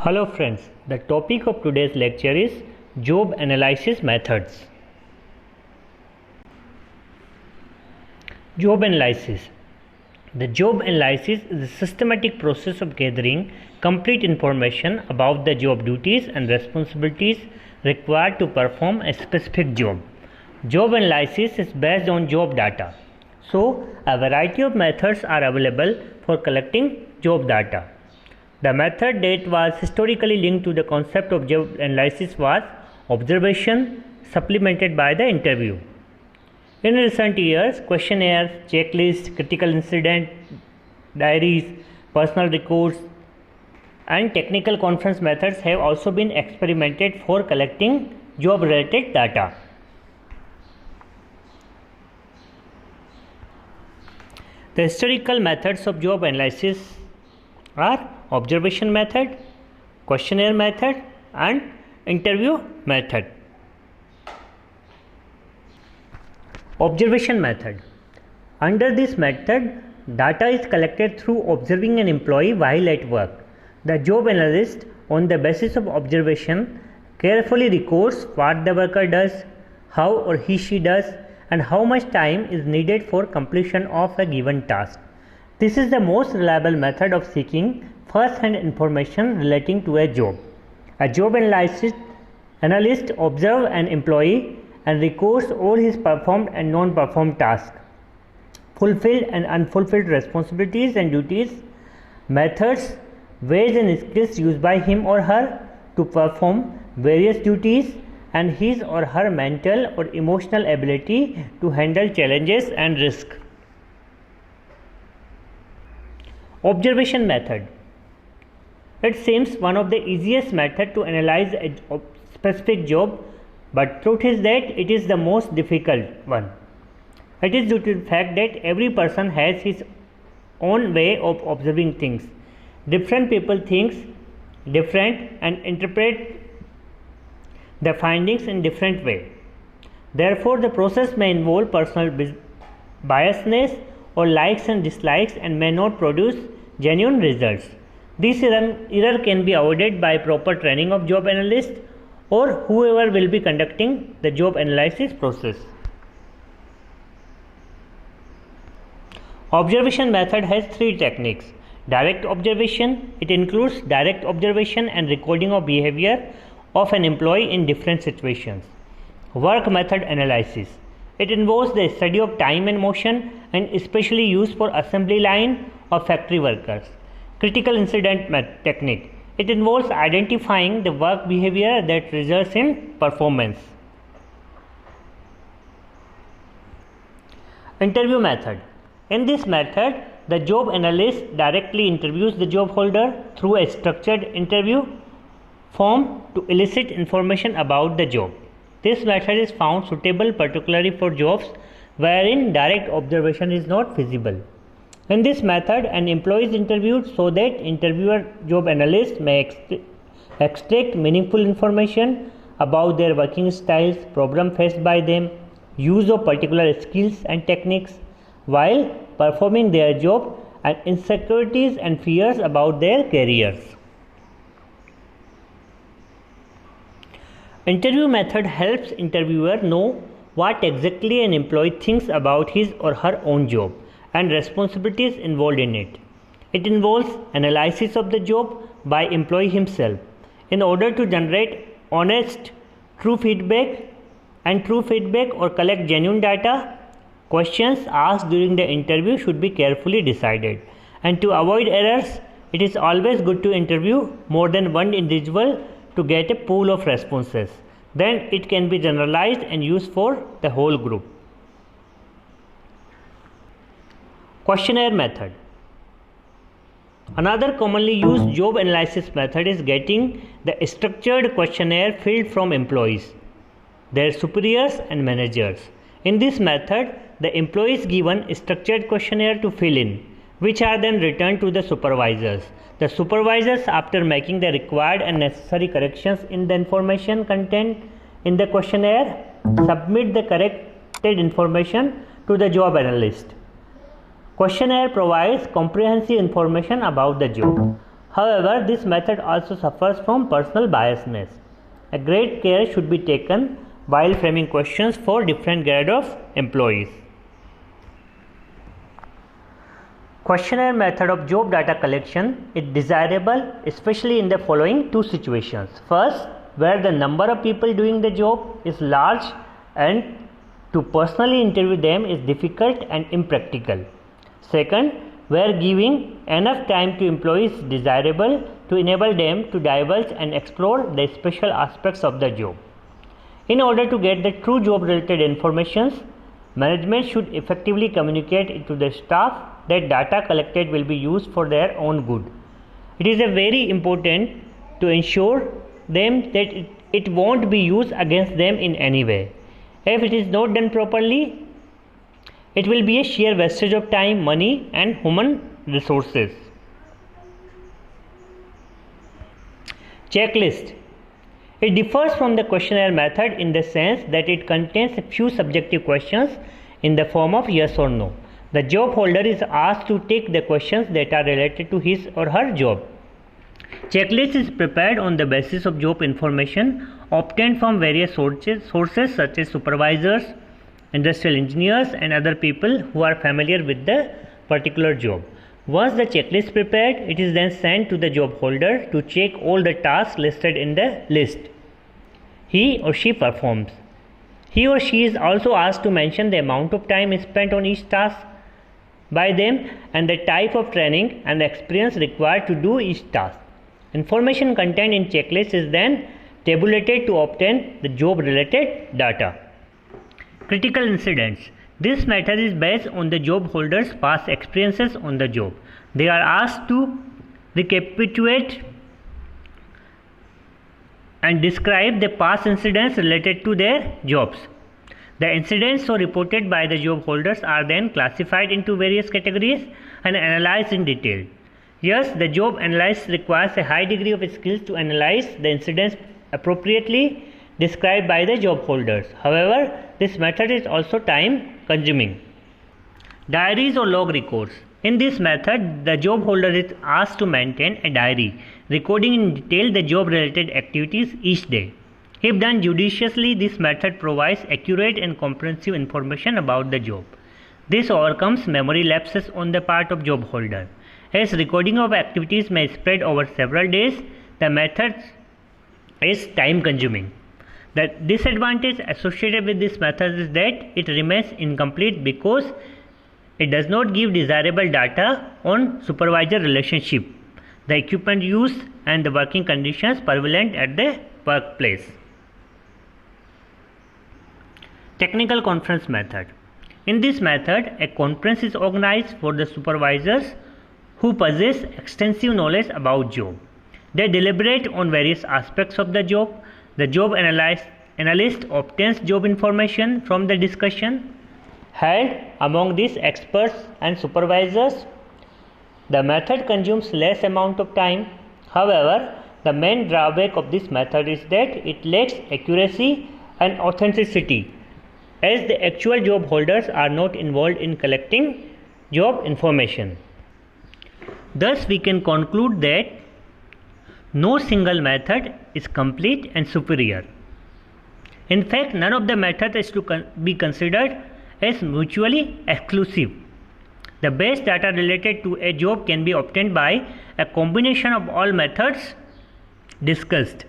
Hello friends, the topic of today's lecture is job analysis methods. Job analysis. The job analysis is a systematic process of gathering complete information about the job duties and responsibilities required to perform a specific job. Job analysis is based on job data. So, a variety of methods are available for collecting job data. The method that was historically linked to the concept of job analysis was observation supplemented by the interview. In recent years, questionnaires, checklists, critical incident diaries, personal records, and technical conference methods have also been experimented for collecting job-related data. The historical methods of job analysis are observation method, questionnaire method, and interview method. Observation method. Under this method, data is collected through observing an employee while at work. The job analyst, on the basis of observation, carefully records what the worker does, how or she does, and how much time is needed for completion of a given task. This is the most reliable method of seeking first-hand information relating to a job. A job analyst observes an employee and records all his performed and non-performed tasks, fulfilled and unfulfilled responsibilities and duties, methods, ways and skills used by him or her to perform various duties, and his or her mental or emotional ability to handle challenges and risk. Observation method. It seems one of the easiest method to analyze a specific job, but truth is that it is the most difficult one. It is due to the fact that every person has his own way of observing things. Different people think different and interpret the findings in different way. Therefore, the process may involve personal biasness or likes and dislikes and may not produce genuine results. This error can be avoided by proper training of job analyst or whoever will be conducting the job analysis process. Observation method has three techniques. Direct observation. It includes direct observation and recording of behavior of an employee in different situations. Work method analysis. It involves the study of time and motion and especially used for assembly line or factory workers. Critical incident technique. It involves identifying the work behavior that results in performance. Interview method. In this method, the job analyst directly interviews the job holder through a structured interview form to elicit information about the job. This method is found suitable particularly for jobs wherein direct observation is not feasible. In this method, an employee is interviewed so that interviewer job analyst may extract meaningful information about their working styles, problem faced by them, use of particular skills and techniques while performing their job, and insecurities and fears about their careers. Interview method helps interviewer know what exactly an employee thinks about his or her own job and responsibilities involved in it. It involves analysis of the job by employee himself in order to generate honest, true feedback or collect genuine data. Questions asked during the interview should be carefully decided, and to avoid errors, it is always good to interview more than one individual to get a pool of responses. Then it can be generalized and used for the whole group. Questionnaire method. Another commonly used job analysis method is getting the structured questionnaire filled from employees, their superiors and managers. In this method, the employee is given a structured questionnaire to fill in, which are then returned to the supervisors. The supervisors, after making the required and necessary corrections in the information contained in the questionnaire, submit the corrected information to the job analyst. Questionnaire provides comprehensive information about the job. However, this method also suffers from personal biasness. A great care should be taken while framing questions for different grade of employees. Questionnaire method of job data collection is desirable especially in the following two situations. First, where the number of people doing the job is large and to personally interview them is difficult and impractical. Second, where giving enough time to employees is desirable to enable them to divulge and explore the special aspects of the job. In order to get the true job related information, management should effectively communicate to the staff that data collected will be used for their own good. It is very important to ensure them that it won't be used against them in any way. If it is not done properly, it will be a sheer wastage of time, money and human resources. Checklist. It differs from the questionnaire method in the sense that it contains a few subjective questions in the form of yes or no. The job holder is asked to take the questions that are related to his or her job. Checklist is prepared on the basis of job information obtained from various sources such as supervisors, industrial engineers and other people who are familiar with the particular job. Once the checklist is prepared, it is then sent to the job holder to check all the tasks listed in the list he or she performs. He or she is also asked to mention the amount of time spent on each task by them and the type of training and the experience required to do each task. Information contained in checklist is then tabulated to obtain the job related data. Critical incidents. This method is based on the job holder's past experiences on the job. They are asked to recapitulate and describe the past incidents related to their jobs. The incidents so reported by the job holders are then classified into various categories and analyzed in detail. Yes, the job analysis requires a high degree of skills to analyze the incidents appropriately described by the job holders. However, this method is also time consuming. Diaries or log records. In this method, the job holder is asked to maintain a diary recording in detail the job related activities each day. If done judiciously, this method provides accurate and comprehensive information about the job. This overcomes memory lapses on the part of job holder. As recording of activities may spread over several days, the method is time consuming. The disadvantage associated with this method is that it remains incomplete because it does not give desirable data on supervisor relationship, the equipment used and the working conditions prevalent at the workplace. Technical conference method. In this method, a conference is organized for the supervisors who possess extensive knowledge about job. They deliberate on various aspects of the job. The job analyst obtains job information from the discussion held among these experts and supervisors. The method consumes less amount of time. However, the main drawback of this method is that it lacks accuracy and authenticity, as the actual job holders are not involved in collecting job information. Thus, we can conclude that no single method is complete and superior. In fact, none of the methods is to be considered as mutually exclusive. The best data related to a job can be obtained by a combination of all methods discussed.